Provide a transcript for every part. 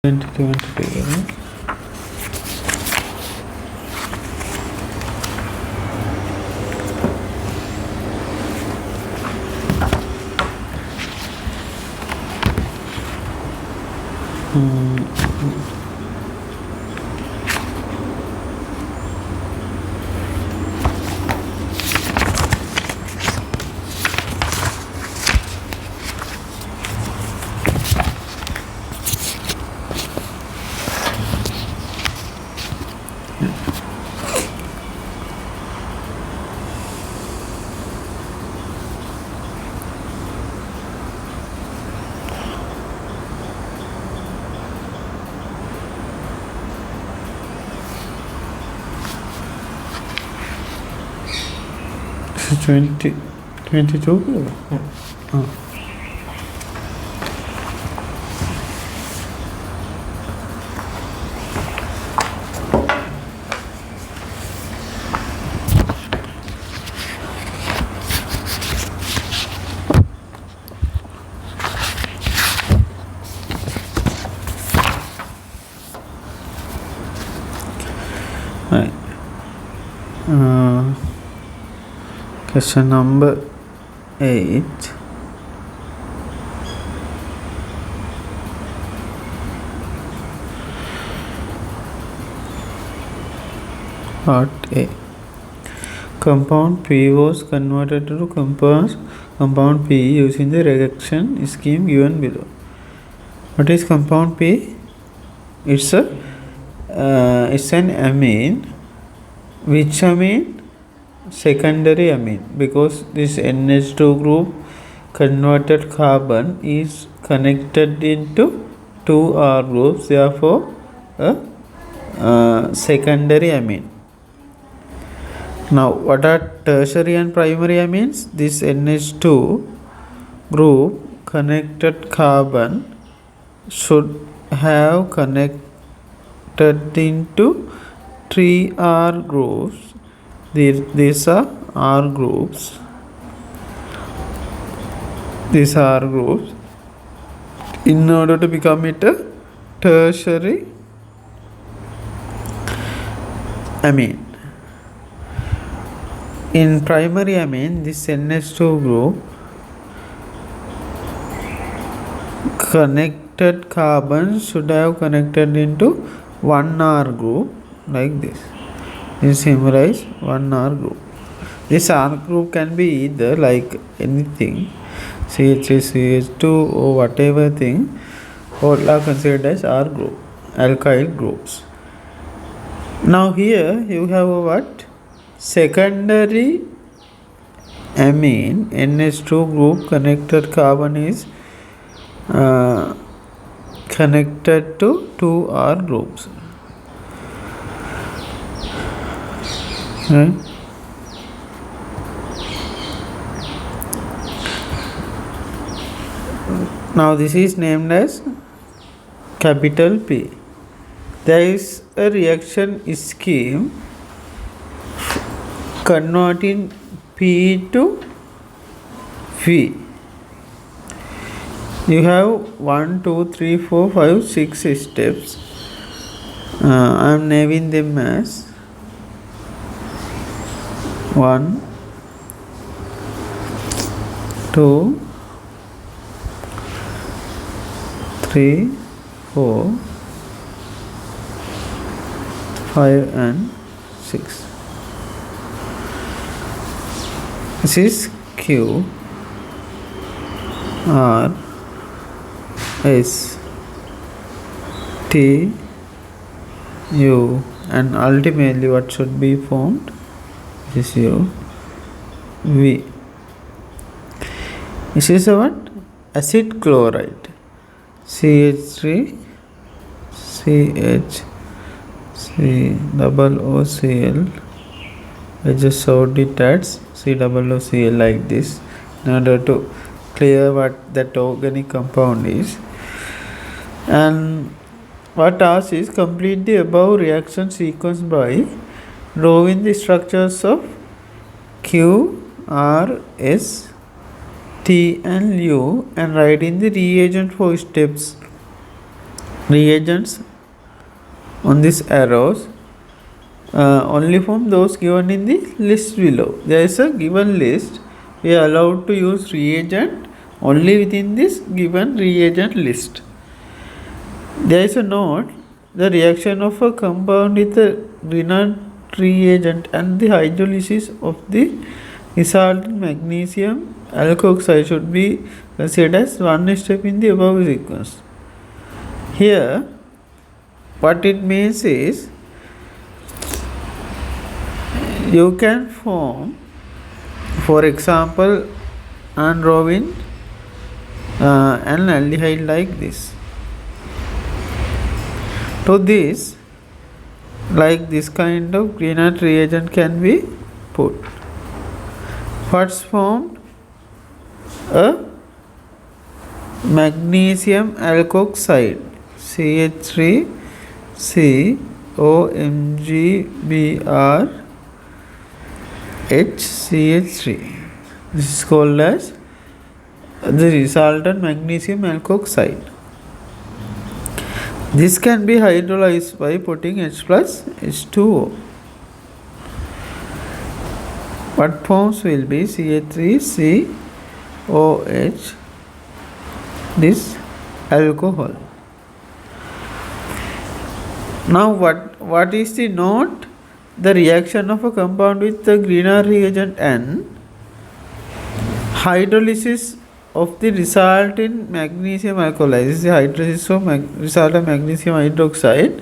2023. Twenty 22. Right. Question number 8. Part A. Compound P was converted to compound P using the reaction scheme given below. What is compound P? It's an amine. Which amine? Secondary amine, because this NH2 group converted carbon is connected into 2 R groups, therefore a secondary amine. Now, what are tertiary and primary amines? This NH2 group connected carbon should have connected into 3 R groups. These are R groups. These are R groups in order to become it a tertiary amine. In primary amine, this NH2 group connected carbon should have connected into 1 R group like this. This symbolize 1 R group. This R group can be either like anything, CH3, CH2 or whatever thing, all are considered as R group, alkyl groups. Now here you have a what? Secondary amine, NH2 group connected carbon is connected to 2 R groups. Right? Now this is named as capital P. There is a reaction scheme converting P to V. You have 1, 2, 3, 4, 5, 6 steps. I am naming them as 1, 2, 3, 4, 5 and 6. This is Q, R, S, T, U, and ultimately what should be formed? This is U, V. This is a what? Acid chloride. CH3, CH, COOCl. I just showed it as COOCl like this in order to clear what that organic compound is. And what asks is complete the above reaction sequence by drawing the structures of Q, R, S, T and U and writing the reagent for steps reagents on these arrows only from those given in the list below. There is a given list. We are allowed to use reagent only within this given reagent list. There is a note: the reaction of a compound with a Grignard reagent and the hydrolysis of the resultant magnesium alkoxide should be considered as one step in the above sequence. Here, what it means is, you can form, for example, androgen and aldehyde like this. To this, like this kind of Grignard reagent can be put. What's formed? A magnesium alkoxide, CH3COMgBr HCH3. This is called as the resultant magnesium alkoxide. This can be hydrolyzed by putting H plus H2O. What forms will be CH3COH, this alcohol. Now what is the note? The reaction of a compound with the Grignard reagent and hydrolysis of the resultant magnesium alkali. This is the hydrolysis of resultant magnesium hydroxide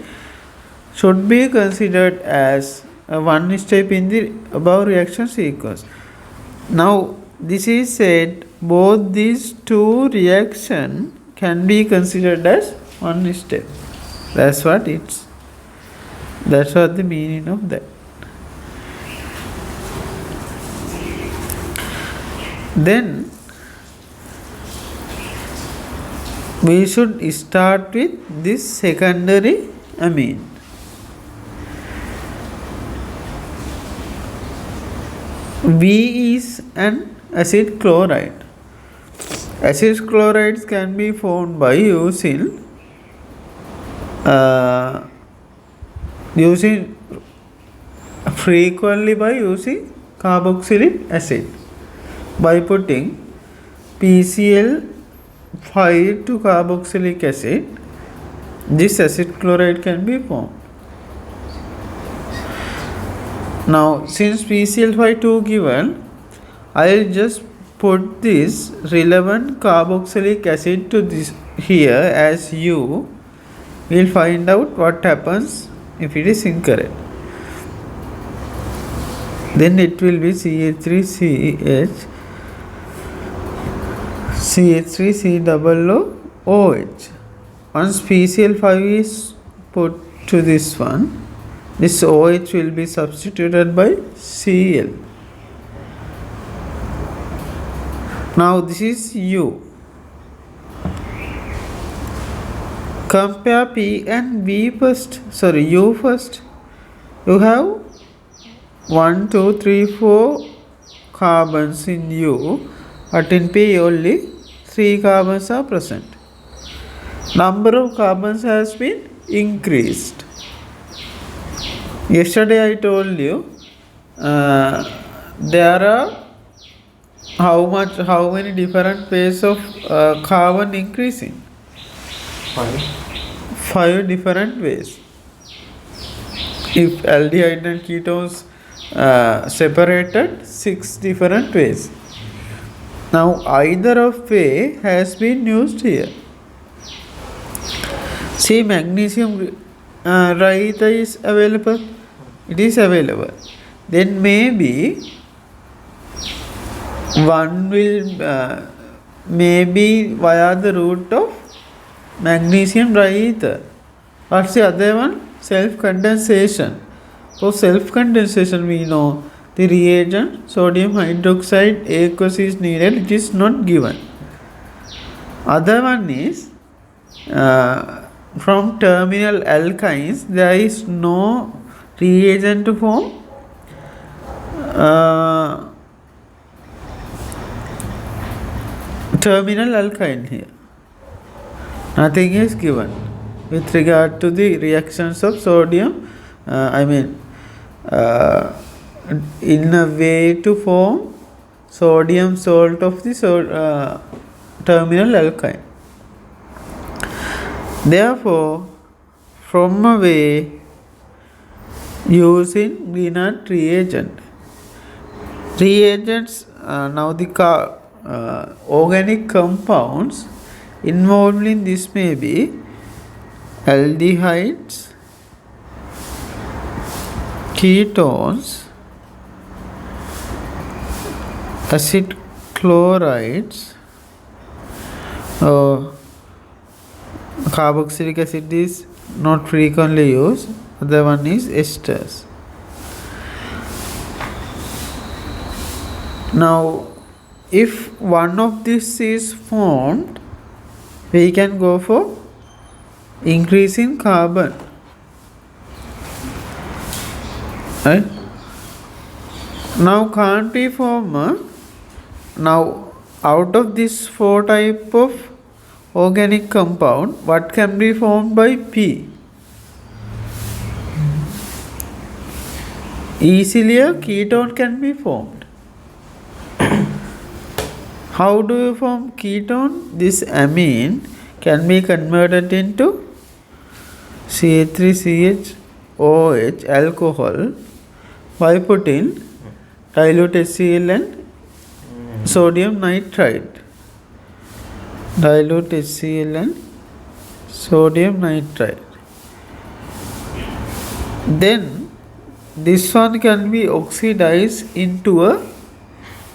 should be considered as one step in the above reaction sequence. Now this is said both these two reactions can be considered as one step. That's what the meaning of that. Then we should start with this secondary amine. V is an acid chloride. Acid chlorides can be formed by using frequently by using carboxylic acid. By putting PCl5 to carboxylic acid, this acid chloride can be formed. Now, since PCl5 2 given, I will just put this relevant carboxylic acid to this here as U. We will find out what happens if it is incorrect. Then it will be CH3CH, CH3COOH. Once PCl5 is put to this one, this OH will be substituted by Cl. Now this is U. Compare P and V first. U first. You have 1, 2, 3, 4 carbons in U, but in P only 3 carbons are present. Number of carbons has been increased. Yesterday I told you there are how many different ways of carbon increasing? 5 different ways. If aldehyde and ketones separated, 6 different ways. Now either of way has been used here. See, magnesium Raita is available. It is available. Then maybe one will maybe via the route of magnesium diether. What's the other one? Self-condensation. For self-condensation we know the reagent sodium hydroxide aqueous is needed. It is not given. Other one is from terminal alkynes there is no reagent to form terminal alkyne here. Nothing is given. with regard to the reactions of sodium, uh, in a way to form sodium salt of the terminal alkyne. Therefore, from a way using Grignard reagent. Reagents, now the organic compounds involved in this may be aldehydes, ketones, acid chlorides, carboxylic acid is not frequently used, other one is esters. Now, if one of these is formed, we can go for increase in carbon, right? Now can't we form now out of this 4 type of organic compound, what can be formed by P? Easily a ketone can be formed. How do you form ketone? This amine can be converted into CH3CHOH alcohol by putting dilute HCl and sodium nitrite. Dilute HCl and sodium nitrite. Then this one can be oxidized into a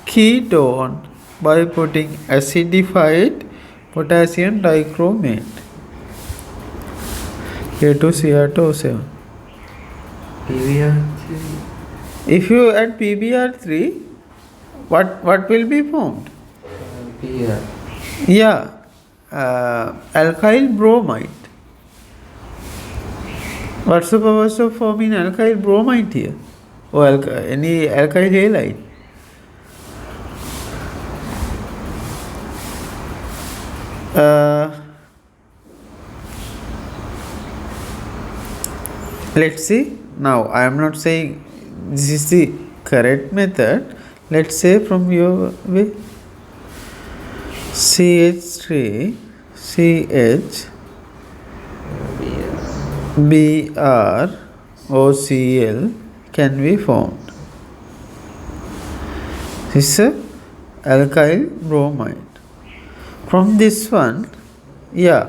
ketone by putting acidified potassium dichromate, K2Cr2O7. PBr3. If you add PBr3, what will be formed? PR. Yeah, alkyl bromide. What's the purpose of forming alkyl bromide here? Or any alkyl halide? Let's see. Now I am not saying this is the correct method. Let's say from your way, CH3 CH Br OCl can be formed. This is a alkyl bromide. From this one, yeah,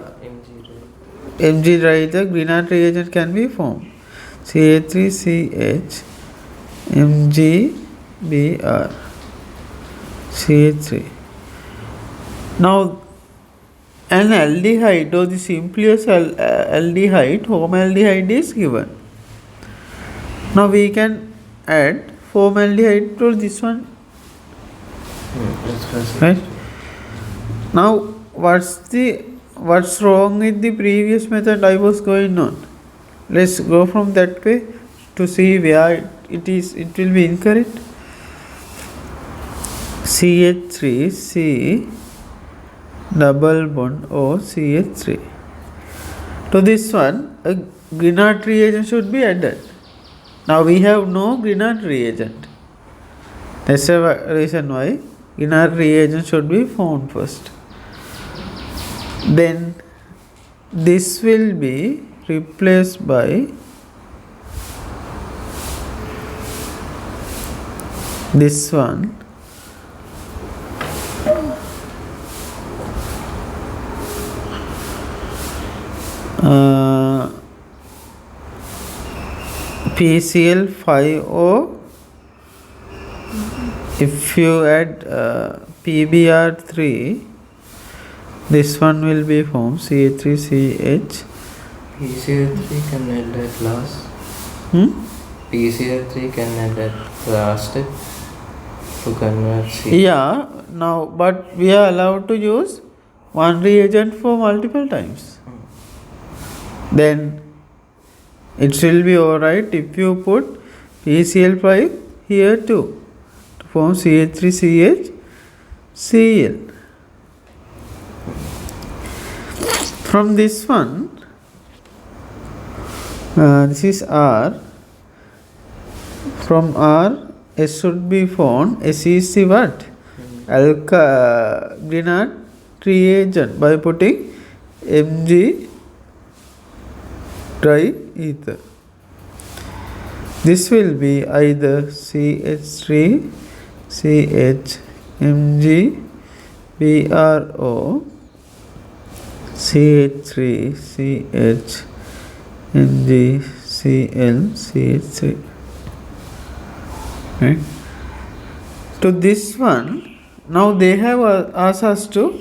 Mg right, the Grignard reagent can be formed. CH3CH MgBr CH3. Now, an aldehyde or the simplest aldehyde, formaldehyde is given. Now we can add formaldehyde to this one. Right? Now, what's wrong with the previous method I was going on? Let's go from that way to see where it will be incorrect. CH3C double bond O CH3. To this one, a Grignard reagent should be added. Now we have no Grignard reagent. That's the reason why Grignard reagent should be found first. Then this will be replaced by this one. PCl5O. If you add PBr3, this one will be formed CH3CH. PCl3 can add that last. PCl3 can add that last step to convert C. Yeah, now but we are allowed to use one reagent for multiple times. Then it will be alright if you put PCl5 here too to form CH3CHCl. From this one, This is R. From R, S should be found. S is the what? Grignard reagent by putting Mg triether. This will be either CH3, CH, Mg, BrO, CH3, CH, Mg, Cl, CH3. Right? To this one, now they have asked us to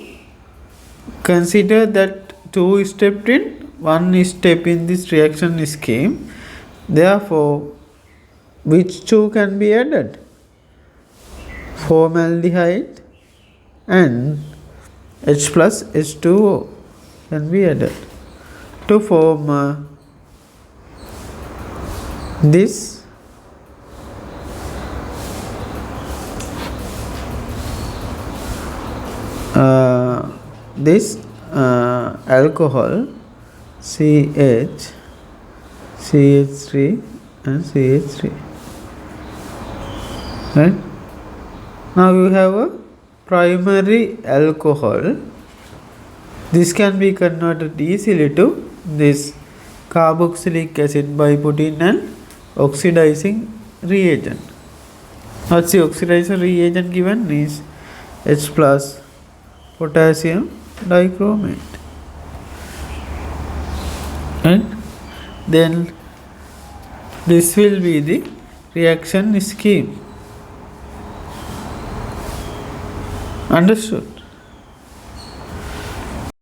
consider that two steps in one step in this reaction scheme. Therefore, which two can be added? Formaldehyde and H plus H2O can be added to form this alcohol CH, CH3 and CH3. Right? Now you have a primary alcohol. This can be converted easily to this carboxylic acid by putting an oxidizing reagent. What's the oxidizing reagent given is H plus potassium dichromate. And then this will be the reaction scheme. Understood?